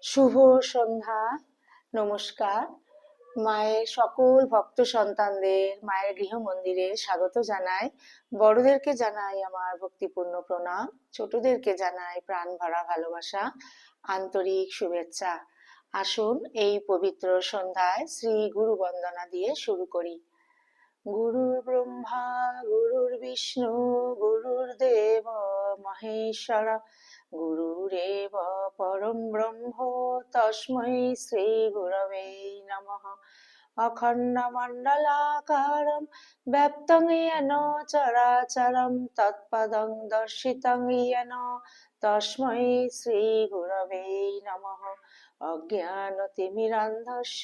শুভ সন্ধ্যা। নমস্কার। মায়ের সকল ভক্ত সন্তানদের মায়ের গৃহ মন্দিরে স্বাগত জানাই। বড়দেরকে জানাই আমার ভক্তিপূর্ণ প্রণাম, ছোটদেরকে জানাই প্রাণ ভরা ভালোবাসা, আন্তরিক শুভেচ্ছা। আসুন এই পবিত্র সন্ধ্যায় শ্রী গুরু বন্দনা দিয়ে শুরু করি। গুরুর ব্রহ্মা গুরুর বিষ্ণু গুরুর্দেব মহেশ্বর গুরুরেব পরম ব্রহ্ম তস্मै শ্রী গুরবে নমঃ। অখণ্ডমণ্ডলাকারं ব্যক্तं येन চরাচরं তৎপদং দর্শিतं येन তস্मै শ্রী গুরবে নমঃ। অজ্ঞানতিমিরান্ধস্য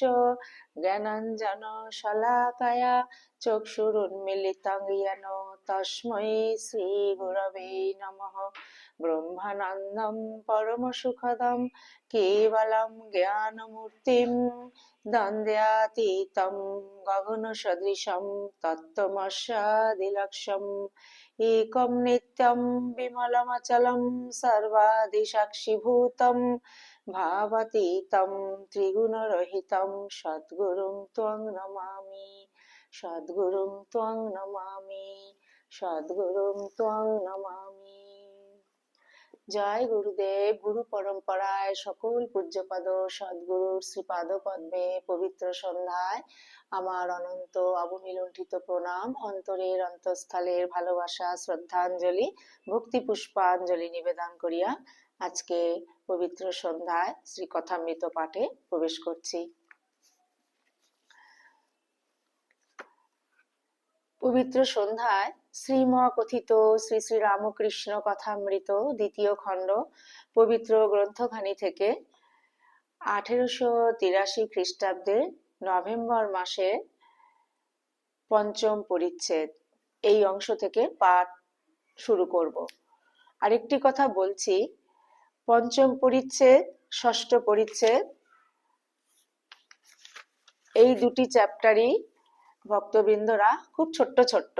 জ্ঞানাঞ্জনশলাকয়া চক্ষুরুন্মিলিतं येन তস্मै শ্রী গুরবে নমঃ। ব্রহ্মানন্দং পরমসুখদং কেবলং জ্ঞানমূর্তিং দ্বন্দ্বাতীतं গগনসদৃশং তত্ত্বমস্যাদিলক্ষ্যम् একং নিত্যং বিমলমচলং সর্বাদিসাক্ষিভূतं ভাবাতীतं ত্রিগুণরহিतं সদ্গুরুং ত্বং নমামি, সদ্গুরুং ত্বং নমামি, সদ্গুরুং ত্বং নমামি। জয় গুরুদেব। গুরু পরম্পরায় সকল পূজ্যপদ সদ্গুরুর শ্রীপাদ পদ্মে পবিত্র সন্ধ্যায় আমার অনন্ত অবমিলুণ্ঠিত প্রণাম, অন্তরের অন্তঃস্থলের ভালোবাসা, শ্রদ্ধাঞ্জলি, ভক্তি পুষ্পাঞ্জলি নিবেদন করিয়া আজকে পবিত্র সন্ধ্যায় শ্রী কথামৃত পাঠে প্রবেশ করছি। পবিত্র সন্ধ্যায় শ্রীমকথিত শ্রী শ্রী রামকৃষ্ণ কথামৃত দ্বিতীয় খণ্ড পবিত্র গ্রন্থখানি থেকে 1883 খ্রিস্টাব্দের নভেম্বর মাসে পঞ্চম পরিচ্ছেদ এই অংশ থেকে পাঠ শুরু করব। আরেকটি কথা বলছি, পঞ্চম পরিচ্ছেদ, ষষ্ঠ পরিচ্ছেদ এই দুটি চ্যাপ্টারই ভক্তবৃন্দরা খুব ছোট্ট ছোট্ট,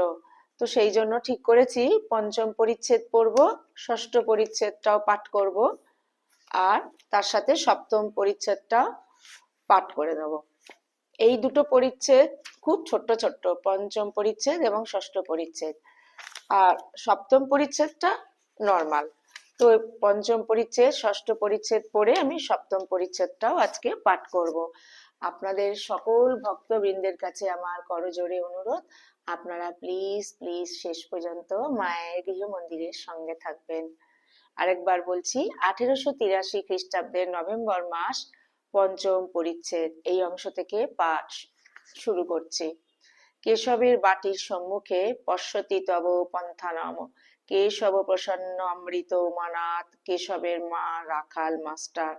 তো সেই জন্য ঠিক করেছি পঞ্চম পরিচ্ছেদ পড়ব, ষষ্ঠ পরিচ্ছেদটাও পাঠ করব, আর তার সাথে সপ্তম পরিচ্ছেদটা পাঠ করে দেব। এই দুটো পরিচ্ছেদ খুব ছোট্ট ছোট্ট, পঞ্চম পরিচ্ছেদ এবং ষষ্ঠ পরিচ্ছেদ, আর সপ্তম পরিচ্ছেদটা নর্মাল। তো পঞ্চম পরিচ্ছেদ ষষ্ঠ পরিচ্ছেদ পড়ে আমি সপ্তম পরিচ্ছেদটাও আজকে পাঠ করব। আপনাদের সকল ভক্তবৃন্দের কাছে আমার করজোড়ে অনুরোধ, আপনারা প্লিজ প্লিজ শেষ পর্যন্ত মায়ের গৃহ মন্দিরের সঙ্গে থাকবেন। আরেকবার বলছি, 1883 খ্রিস্টাব্দের নভেম্বর মাস পঞ্চম পরিচ্ছেদ এই অংশ থেকে পাঠ শুরু করছি। কেশবের বাটির সম্মুখে পশ্যতি তব পন্থানাম, কেশব প্রসন্ন অমৃত উমানাথ, কেশবের মা রাখাল মাস্টার।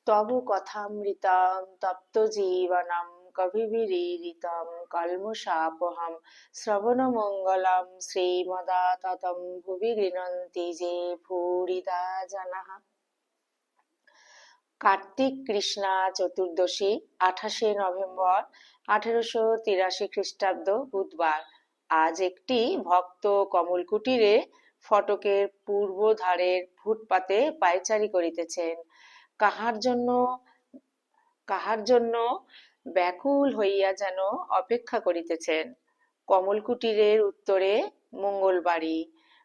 তব কথামৃতং তপ্ত জীবনম কবিবিরীরিতম কলমশাপহম শ্রবণমঙ্গলম শ্রীমদাততম ভুবি গৃণন্তি যে ভূরিদা জনাঃ। কার্তিক কৃষ্ণা চতুর্দশী 28শে নভেম্বর 1883 খ্রিস্টাব্দ বুধবার। আজ একটি ভক্ত কমল কুটিরে ফটকের পূর্ব ধারের ফুটপাতে পায়চারি করিতেছেন। কাহার জন্য ব্যাকুল হইয়া যেন অপেক্ষা করিতেছেন। কমল কুটিরের উত্তরে মঙ্গলবাড়ি।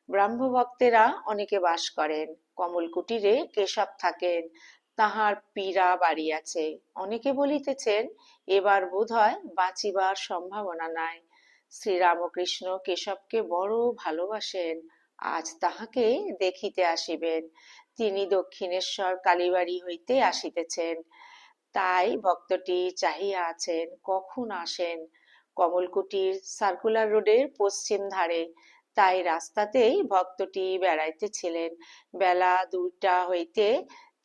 ব্রাহ্মভক্তেরা অনেকে বাস করেন। কমল কুটিরে কেশব থাকেন, তাহার পীড়া বাড়ি আছে। অনেকে বলিতেছেন এবার বোধহয় বাঁচিবার সম্ভাবনা নাই। শ্রীরামকৃষ্ণ কেশবকে বড় ভালোবাসেন, আজ তাহাকে দেখিতে আসিবেন। তিনি দক্ষিণেশ্বর কালীবাড়ি হইতে আসিতেছেন, তাই ভক্তটি চাহিয়া আছেন কখন আসেন। কমলকুটির সার্কুলার রোডের পশ্চিম ধারে, তাই রাস্তাতেই ভক্তটি বেড়াইতেছিলেন। বেলা 2টা হইতে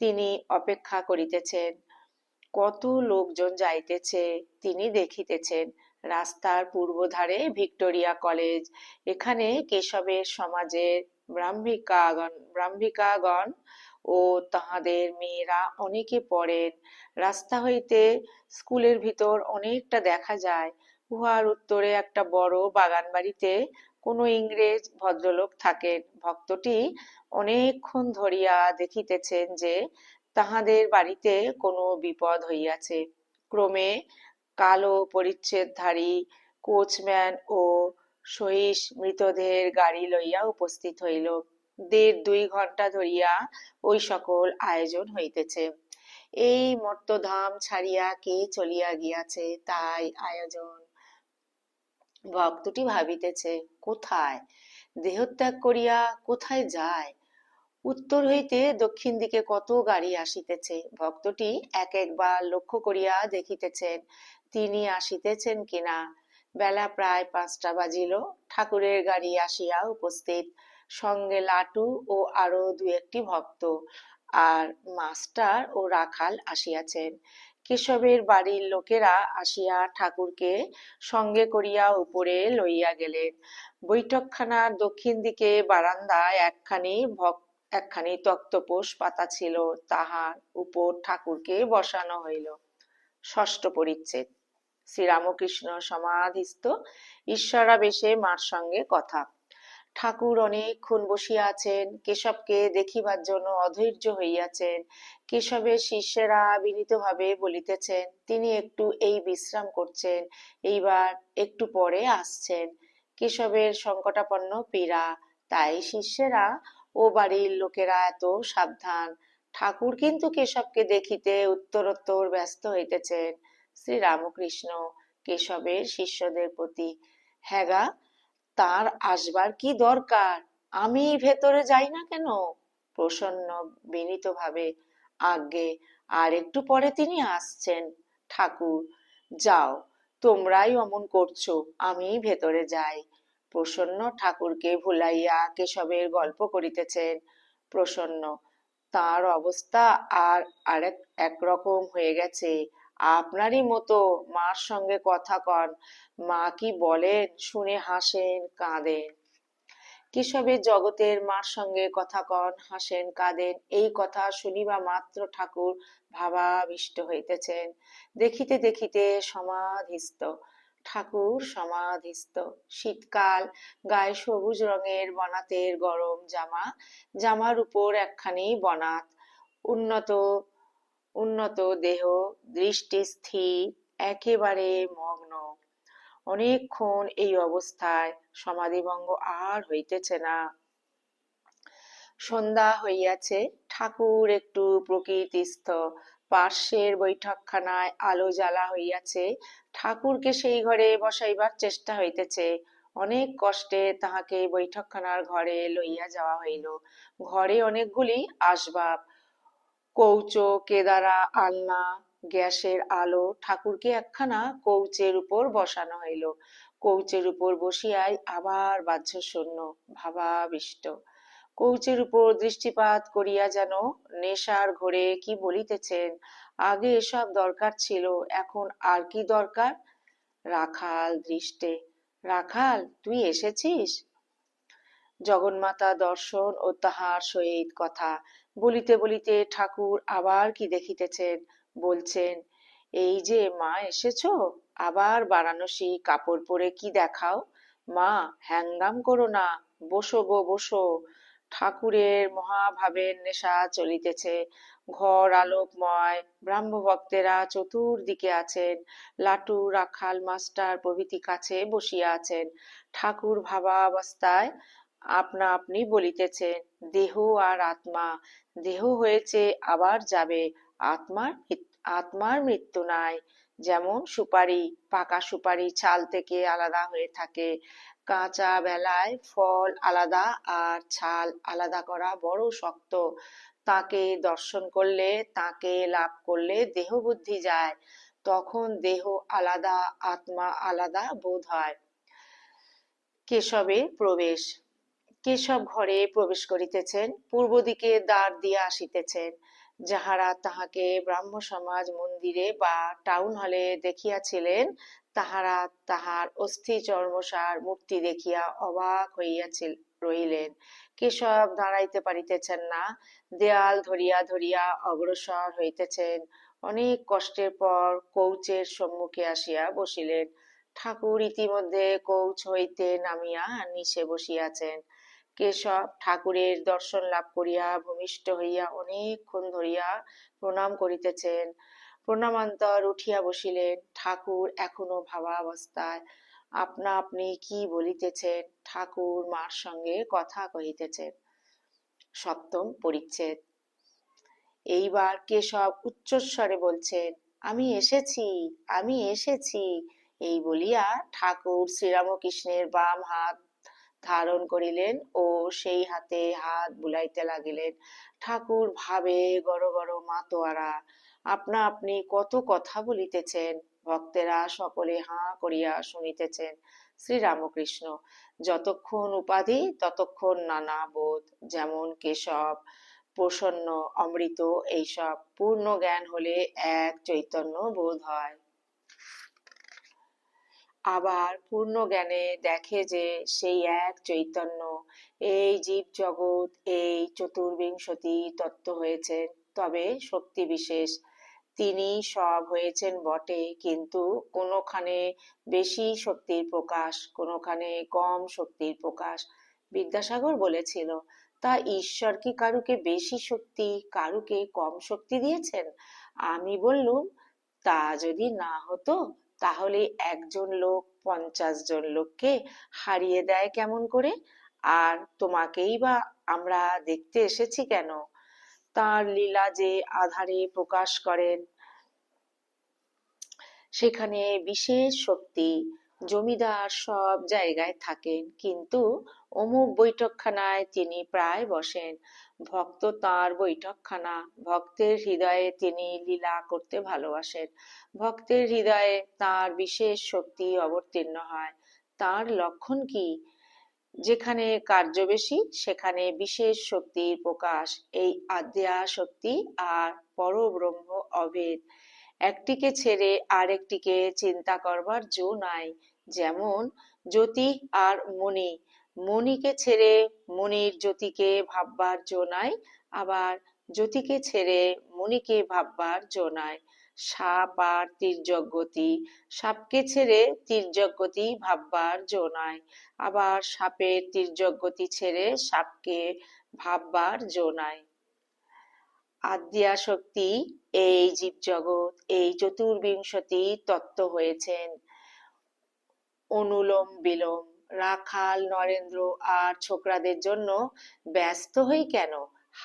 তিনি অপেক্ষা করিতেছেন। কত লোকজন যাইতেছে তিনি দেখিতেছেন। রাস্তার পূর্ব ধারে ভিক্টোরিয়া কলেজ, এখানে কেশবের সমাজের ব্রাহ্মিকাগণ ও তাহাদের মেয়েরা অনেকে পড়েন। রাস্তা হইতে স্কুলের ভিতর অনেকটা দেখা যায়। উহার উত্তরে একটা বড় বাগান বাড়িতে কোনো ইংরেজ ভদ্রলোক থাকেন। ভক্তটি অনেকক্ষণ ধরিয়া দেখিতেছেন যে তাহাদের বাড়িতে কোনো বিপদ হইয়াছে। ক্রমে কালো পরিচ্ছদধারী কোচম্যান ও সহিস মৃতদেহের গাড়ি লইয়া উপস্থিত হইল। ১.৫-২ ঘণ্টা ধরিয়া ওই সকল আয়োজন হইতেছে। এই মর্তধাম ছাড়িয়া কে চলিয়া গিয়াছে, তাই আয়োজন। ভক্তটি ভাবিতেছে, কোথায় দেহত্যাগ করিয়া কোথায় যায়? উত্তর হইতে দক্ষিণ দিকে কত গাড়ি আসিতেছে। ভক্তটি এক একবার লক্ষ্য করিয়া দেখিতেছেন তিনি আসিতেছেন কিনা। বেলা প্রায় ৫টা বাজিল। ঠাকুরের গাড়ি আসিয়া উপস্থিত, সঙ্গে লাটু ও আরো ২-১টি ভক্ত, আর মাস্টার ও রাখাল আসিয়াছেন। কেশবের বাড়ির লোকেরা আসিয়া ঠাকুরকে সঙ্গে করিয়া উপরে লইয়া গেলেন। বৈঠকখানার দক্ষিণ দিকে বারান্দায় একখানি তক্তপোষ পাতা ছিল, তাহার উপর ঠাকুরকে বসানো হইল। ষষ্ঠ পরিচ্ছেদ। শ্রীরামকৃষ্ণ সমাধিস্থ, ঈশ্বরাবেশে মার সঙ্গে কথা। ঠাকুর অনেকক্ষণ বসিয়া আছেন, কেশবকে দেখিবার জন্য অধৈর্য হইয়াছেন। কেশবের শিষ্যেরা বিনীতভাবে বলিতেছেন তিনি একটু এই বিশ্রাম করছেন, এইবার একটু পরে আসছেন। কেশবের সংকটাপন্ন পীড়া, তাই শিষ্যেরা ও বাড়ির লোকেরা এত সাবধান। ঠাকুর কিন্তু কেশবকে দেখিতে উত্তরোত্তর ব্যস্ত হইতেছেন। শ্রীরামকৃষ্ণ কেশবের শিষ্যদের প্রতি, হ্যাগা, তার আসবার কি দরকার? আমি ভেতরে যাই না কেন? প্রসন্ন বিনীতভাবে, আজ্ঞে, আর একটু পরে তিনি আসছেন। ঠাকুর, যাও, তোমরাই অমন করছো, আমি ভেতরে যাই। প্রসন্ন ঠাকুরকে ভুলাইয়া কেশবের গল্প করিতেছেন। প্রসন্ন, তার অবস্থা আর আরেক একরকম হয়ে গেছে। আপনারই মতো মার সঙ্গে কথা কন, মা কি বলেন শুনে হাসেন কাঁদেন। কেশবের জগতের মার সঙ্গে কথা কন, হাসেন কাঁদেন, এই কথা শুনিবা মাত্র ঠাকুর ভাবাবিষ্ট হইতেছেন। দেখিতে দেখিতে সমাধিস্থ। ঠাকুর সমাধিস্থ। শীতকাল, গায়ে সবুজ রঙের বনাতের গরম জামা, জামার উপর একখানি বনাত, উন্নত উন্নত দেহ, দৃষ্টি স্থির, একেবারে মগ্ন। অনেকক্ষণ এই অবস্থায় সমাধিভঙ্গ আর হইতেছে না। সন্ধ্যা হইয়াছে। ঠাকুর একটু প্রকৃতিস্থ। পার্শ্বের বৈঠকখানায় আলো জ্বালা হইয়াছে। ঠাকুরকে সেই ঘরে বসাইবার চেষ্টা হইতেছে। অনেক কষ্টে তাহাকে বৈঠকখানার ঘরে লইয়া যাওয়া হইল। ঘরে অনেকগুলি আসবাব, কৌচ, কেদারা, আলনা, গ্যাসের আলো। ঠাকুরকে একখানা কৌচের উপর বসানো হইল। কৌচের উপর বসিয়াই আবার বাহ্যশূন্য, ভাবাবিষ্ট। কৌচের উপর দৃষ্টিপাত করিয়া যেন নেশার ঘোরে কি বলিতেছেন, আগে এসব দরকার ছিল, এখন আর কি দরকার? রাখাল দৃষ্টে, রাখাল, তুই এসেছিস? জগন্মাতা দর্শন ও তাহার সহিত কথা। বলিতে বলিতে ঠাকুর আবার কি দেখিতেছেন, বলছেন, এই যে মা এসেছ, আবার বারাণসী কাপড় পরে কি দেখাও? মা, হ্যাংদাম করো না, বসো গো বসো। ঠাকুরের মহাভাবের নেশা চলিতেছে। ঘর আলোকময়, ব্রাহ্মভক্তেরা চতুর্দিকে আছেন, লাটু, রাখাল, মাস্টার প্রভৃতি কাছে বসিয়া আছেন। ঠাকুর ভাবাবস্থায় আপনা আপনি বলিতেছেন, দেহ আর আত্মা, দেহ হয়েছে আবার যাবে, আত্মার মৃত্যু নাই। যেমন সুপারি, পাকা সুপারি ছাল থেকে আলাদা হয়ে থাকে। কাঁচা বেলায় ফল আলাদা আর ছাল আলাদা করা বড় শক্ত। তাকে দর্শন করলে, তাকে লাভ করলে দেহ বুদ্ধি যায়, তখন দেহ আলাদা আত্মা আলাদা বোধ হয়। কেশবের প্রবেশ। কেশব ঘরে প্রবেশ করিতেছেন, পূর্ব দিকে দ্বার দিয়া আসিতেছেন। যাহারা তাহাকে ব্রাহ্ম সমাজ মন্দিরে বা টাউন হলে দেখিয়াছিলেন, তাহারা তাহার অস্থি চর্মসার মূর্তি দেখিয়া অবাক হইয়া রহিলেন। কেশব দাঁড়াইতে পারিতেছেন না, দেয়াল ধরিয়া ধরিয়া অগ্রসর হইতেছেন। অনেক কষ্টের পর কৌচের সম্মুখে আসিয়া বসিলেন। ঠাকুর ইতিমধ্যে কৌচ হইতে নামিয়া নিচে বসিয়াছেন। কেশব ঠাকুরের দর্শন লাভ করিয়া ভূমিষ্ঠ হইয়া অনেকক্ষণ ধরিয়া প্রণাম করিতেছেন। প্রণামান্তর উঠিয়া বসিলেন। ঠাকুর এখনো ভাবাবস্থায়। আপনা আপনি কি বলিতেছেন? ঠাকুর মার সঙ্গে কথা কহিতেছেন। সপ্তম পরিচ্ছেদ। এইবার কেশব উচ্চস্বরে বলছেন, আমি এসেছি, আমি এসেছি। এই বলিয়া ঠাকুর শ্রীরামকৃষ্ণের বাম হাত ধারণ করিলেন ও সেই হাতে হাত বুলাইতে লাগিলেন। ঠাকুর ভাবে গড় গড় মাতোয়ারা। আপনা আপনি কত কথা বলিতেছেন। ভক্তেরা সকলে হাঁ করিয়া শুনিতেছেন। শ্রীরামকৃষ্ণ, যতক্ষণ উপাধি ততক্ষণ নানা বোধ। যেমন কেশব, প্রসন্ন, অমৃত, এইসব পূর্ণ জ্ঞান হলে এক চৈতন্য বোধ হয়। আবার পূর্ণ জ্ঞানে দেখে যে সেই এক চৈতন্য। এই জীব জগৎ এই চতুর্বিংশতি তত্ত্ব হয়েছেন, তবে শক্তি বিশেষ। তিনি সব হয়েছেন বটে, কিন্তু কোনোখানে বেশি শক্তির প্রকাশ, কোনোখানে কম শক্তির প্রকাশ। বিদ্যাসাগর বলেছিল, তা ঈশ্বর কি কারুকে বেশি শক্তি, কারুকে কম শক্তি দিয়েছেন? আমি বললুম, তা যদি না হতো তাহলে একজন লোক 50 জন লোককে হারিয়ে দেয় কেমন করে? আর তোমাকেই বা আমরা দেখতে এসেছি কেন? তার লীলা যে আধারে প্রকাশ করেন, সেখানে বিশেষ শক্তি। জমিদার সব জায়গায় থাকেন, কিন্তু অমুক বৈঠকখানায় তিনি প্রায় বসেন। ভক্ত তাঁর বৈঠকখানা। ভক্তের হৃদয়ে তিনি লীলা করতে ভালোবাসেন। ভক্তের হৃদয়ে তাঁর বিশেষ শক্তি অবতীর্ণ হয়। তার লক্ষণ কি? যেখানে কার্য বেশি সেখানে বিশেষ শক্তির প্রকাশ। এই আদ্যা শক্তি আর পরব্রহ্ম অভেদ। একটিকে ছেড়ে আরেকটিকে চিন্তা করবার জো নাই। যেমন জ্যোতি আর মণি। মণিকে ছেড়ে মণির জ্যোতিকে ভাববার জো নাই, আবার জ্যোতিকে ছেড়ে মণিকে ভাববার জো নাই। সাপ আর তির্যক গতি। সাপকে ছেড়ে তির্যক গতি ভাববার জো নাই, আবার সাপের তির্যক গতি ছেড়ে সাপকে ভাববার জো নাই। আদ্যা শক্তি এই জীবজগৎ এই চতুর্বিংশতি তত্ত্ব হয়েছেন। অনুলোম বিলোম। রাখাল নরেন্দ্র আর ছোকরাদের জন্য ব্যস্ত হই কেন?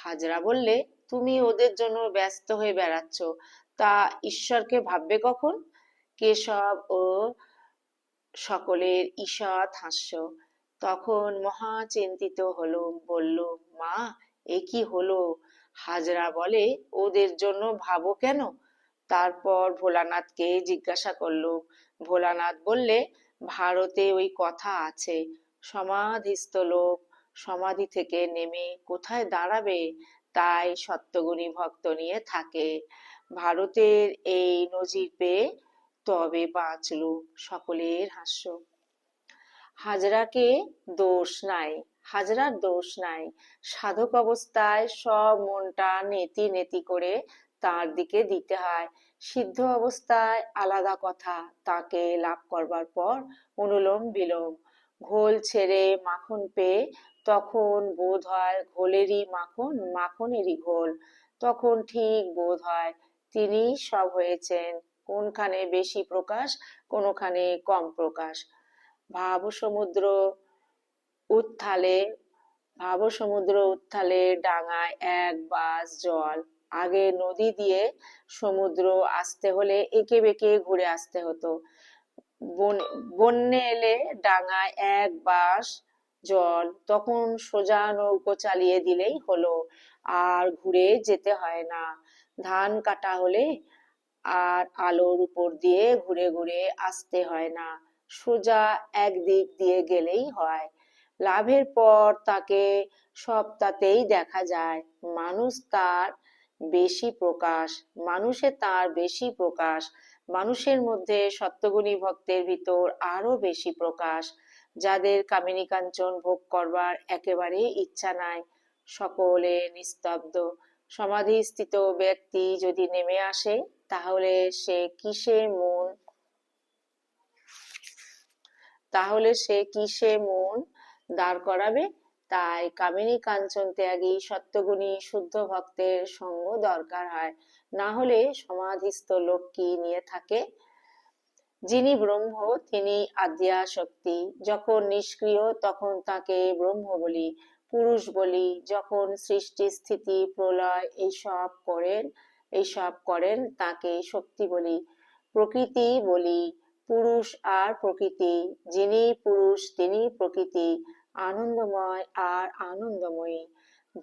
হাজরা বললে, তুমি ওদের জন্য ব্যস্ত হয়ে বেড়াচ্ছ, তা ঈশ্বরকে ভাববে কখন? কেশব ও সকলের ঈষৎ হাস্য। তখন মহা চিন্তিত হলুম। বললুম, মা, এ কি হলো? হাজরা বলে, ওদের জন্য ভাবো কেন? তারপর ভোলানাথকে জিজ্ঞাসা করলুম। ভোলানাথ বললে, ভারতে ওই কথা আছে, সমাধিস্থ লোক সমাধি থেকে নেমে কোথায় দাঁড়াবে, তাই সত্যগুণী ভক্ত নিয়ে থাকে। ভারতের এই নজির পেয়ে তবে বাঁচলুম। সকলের হাস্য। হাজরাকে দোষ নাই, হাজরার দোষ নাই। সাধক অবস্থায় সব মনটা নেতি নেতি করে তার দিকে দিতে হয়। সিদ্ধ অবস্থায় আলাদা কথা, তাকে লাভ করবার পর অনুলোম বিলোম। ঘোল ছেড়ে মাখন পেয়ে তখন বোধ হয় ঘোলেরই মাখন, মাখনেরই ঘোল। তখন ঠিক বোধ হয় তিনি সব হয়েছেন। কোনখানে বেশি প্রকাশ, কোনখানে কম প্রকাশ। ভাবসমুদ্র উত্থালে ভাবসমুদ্র উত্থালে ডাঙায় এক বাস জল। আগে নদী দিয়ে সমুদ্র আসতে হলে এঁকে বেঁকে ঘুরে আসতে হতো। বন্যে এলে ডাঙায় এক বাস জল, তখন সোজা নৌকো চালিয়ে দিলেই হলো, আর ঘুরে যেতে হয় না। ধান কাটা হলে আর আলোর উপর দিয়ে ঘুরে ঘুরে আসতে হয় না, সোজা একদিক দিয়ে গেলেই হয়। লাভের পর তাকে সবটাতেই দেখা যায়। মানুষ তার বেশি প্রকাশ, মানুষে তার বেশি প্রকাশ। মানুষের মধ্যে সত্যগুণী ভক্তের ভিতর আরো বেশি প্রকাশ, যাদের কামিনী কাঞ্চন ভোগ করবার একেবারে ইচ্ছা নাই। সকলে নিস্তব্ধ। সমাধিস্থিত ব্যক্তি যদি নেমে আসে, তাহলে সে কিসে মন তাহলে সে কিসে মন দাঁড় করাবে? তাই কামিনী কাঞ্চন ত্যাগী সত্যগুণী শুদ্ধ ভক্তের সঙ্গ দরকার হয়, না হলে সমাধিস্থ লোক কি নিয়ে থাকে? যিনি ব্রহ্ম তিনি আদ্যা শক্তি। যখন নিষ্ক্রিয় তখন তাকে ব্রহ্ম বলি, পুরুষ বলি। যখন সৃষ্টি স্থিতি প্রলয় এইসব করেন তাকে শক্তি বলি, প্রকৃতি বলি। পুরুষ আর প্রকৃতি, যিনি পুরুষ তিনি প্রকৃতি, আনন্দময় আর আনন্দময়ী।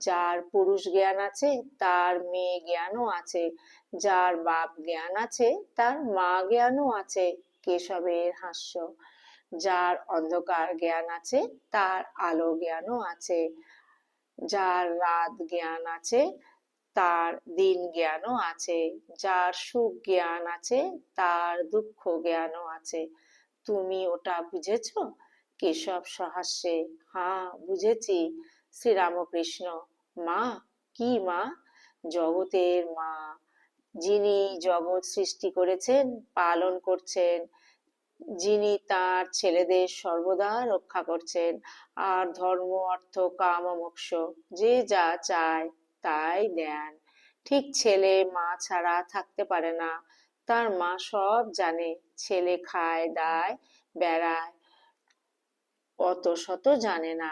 যার পুরুষ জ্ঞান আছে তার মেয়ে জ্ঞানও আছে, যার বাপ জ্ঞান আছে তার মা জ্ঞানও আছে। কেশবের হাস্য। যার অন্ধকার জ্ঞান আছে তার আলো জ্ঞানও আছে, যার রাত জ্ঞান আছে তার দিন জ্ঞানও আছে, যার সুখ জ্ঞান আছে তার দুঃখ জ্ঞানও আছে। তুমি ওটা বুঝেছ? কেশব সহাস্যে, হ্যাঁ বুঝেছি। শ্রীরামকৃষ্ণ, মা? কি মা? জগতের মা, যিনি জগৎ সৃষ্টি করেছেন, পালন করছেন, যিনি তার ছেলেদের সর্বদা রক্ষা করছেন, আর ধর্ম অর্থ কাম মোক্ষ যে যা চায় তাই দেন। ঠিক ছেলে মা ছাড়া থাকতে পারে না, তার মা সব জানে। ছেলে খায় দায় বেড়ায়, অত শত জানে না।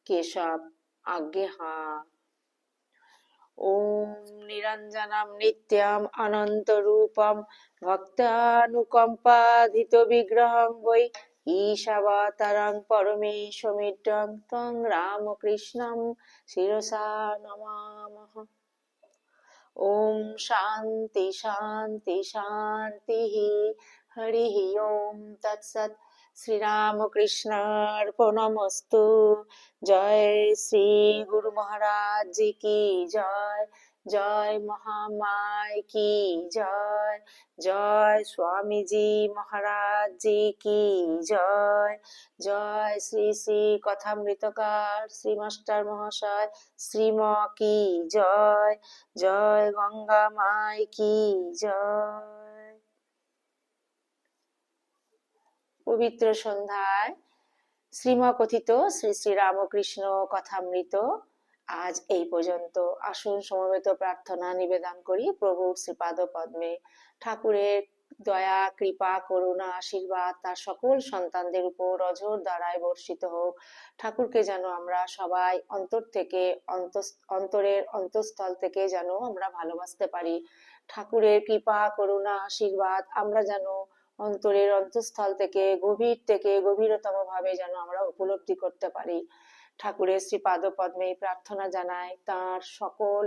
কেশব, আজ্ঞে হাঁ। ওম নিরঞ্জনম নিত্যম অনন্তরূপম ভক্তানুকম্পাধিত বিগ্রহং বৈ ঈশাবতারং পরমেশমিড্ডং ত্বং রামকৃষ্ণং শিরসা নমামহ। ওম শান্তি শান্তি শান্তি। হরি ওম তৎসৎ। শ্রীরামকৃষ্ণার্পণমস্তু। জয় শ্রী গুরু মহারাজ জি কি জয়। জয় মহামায় কি জয়। জয় স্বামীজি মহারাজ জি কি জয়। জয় শ্রী শ্রী কথামৃতকার শ্রী মাস্টার মহাশয় শ্রীম কি জয়। জয় গঙ্গা মাই কি জয়। পবিত্র সন্ধ্যায় শ্রীমকথিত শ্রী শ্রী রামকৃষ্ণ কথামৃত আজ এই পর্যন্ত। আসুন সমবেত প্রার্থনা নিবেদন করি প্রভুর শ্রীপাদ পদ্মে। ঠাকুরের দয়া কৃপা করুণা আশীর্বাদ তার সকল সন্তানদের উপর অঝোর দ্বারায় বর্ষিত হোক। ঠাকুরকে যেন আমরা সবাই অন্তর থেকে অন্তরের অন্তঃস্থল থেকে যেন আমরা ভালোবাসতে পারি। ঠাকুরের কৃপা করুণা আশীর্বাদ আমরা যেন অন্তরের অন্তঃস্থল থেকে গভীরতম ভাবে যেন আমরা উপলব্ধি করতে পারি। ঠাকুরের শ্রীপাদ পদ্মে প্রার্থনা জানাই তার সকল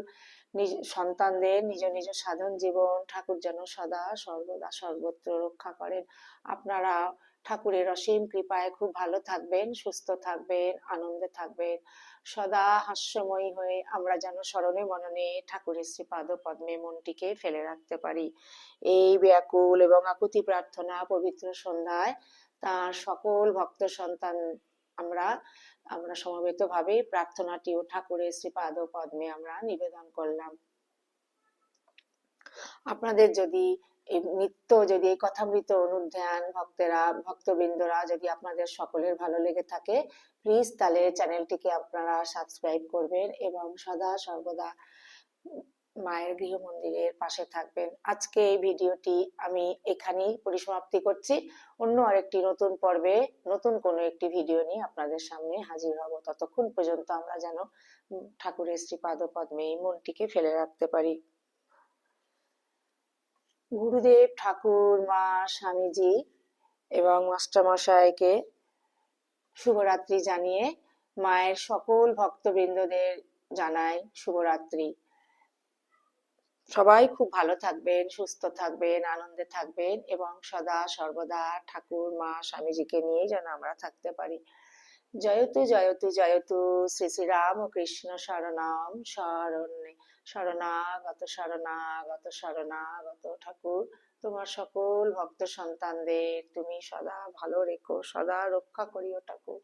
সন্তানদের নিজ নিজ সাধন জীবন ঠাকুর যেন সদা সর্বদা সর্বত্র রক্ষা করেন। আপনারা ঠাকুরের অসীম কৃপায় খুব ভালো থাকবেন, সুস্থ থাকবেন, আনন্দে থাকবেন। সদা হাস্যময়ী হয়ে আমরা যেন স্মরণে মননে ঠাকুরের শ্রীপাদ পদ্মে মনটিকে ফেলে রাখতে পারি। এই ব্যাকুল এবং আকুতি প্রার্থনা পবিত্র সন্ধ্যায় তার সকল ভক্ত সন্তান আমরা সমবেত ভাবে প্রার্থনাটিও ঠাকুরের শ্রীপাদ পদ্মে আমরা নিবেদন করলাম। আপনাদের যদি যদি এই কথামৃত অনুধ্যান ভক্তবৃন্দরা যদি আপনাদের সকলের ভালো লেগে থাকে, প্লিজ তাহলে চ্যানেলটিকে আপনারা সাবস্ক্রাইব করবেন এবং সদা সর্বদা মায়ের গৃহ মন্দিরের পাশে থাকবেন। আজকে এই ভিডিওটি আমি এখানেই পরিসমাপ্তি করছি। অন্য আরেকটি নতুন পর্বে নতুন কোনো একটি ভিডিও নিয়ে আপনাদের সামনে হাজির হব। ততক্ষণ পর্যন্ত আমরা যেন ঠাকুরের শ্রীপাদ পদ্মে মনটিকে ফেলে রাখতে পারি। গুরুদেব ঠাকুর মা স্বামীজি এবং মাস্টার মশাইকে শুভরাত্রি জানিয়ে মায়ের সকল ভক্তবৃন্দদের জানাই শুভরাত্রি। সবাই খুব ভালো থাকবেন, সুস্থ থাকবেন, আনন্দে থাকবেন এবং সদা সর্বদা ঠাকুর মা স্বামীজিকে নিয়ে যেন আমরা থাকতে পারি। জয়তু জয়তু জয়তু শ্রী শ্রী রামকৃষ্ণ শরণম শরণ্যে। শরণাগত শরণাগত শরণাগত। ঠাকুর তোমার সকল ভক্ত সন্তানদের তুমি সদা ভালো রেখো, সদা রক্ষা করিও ঠাকুর।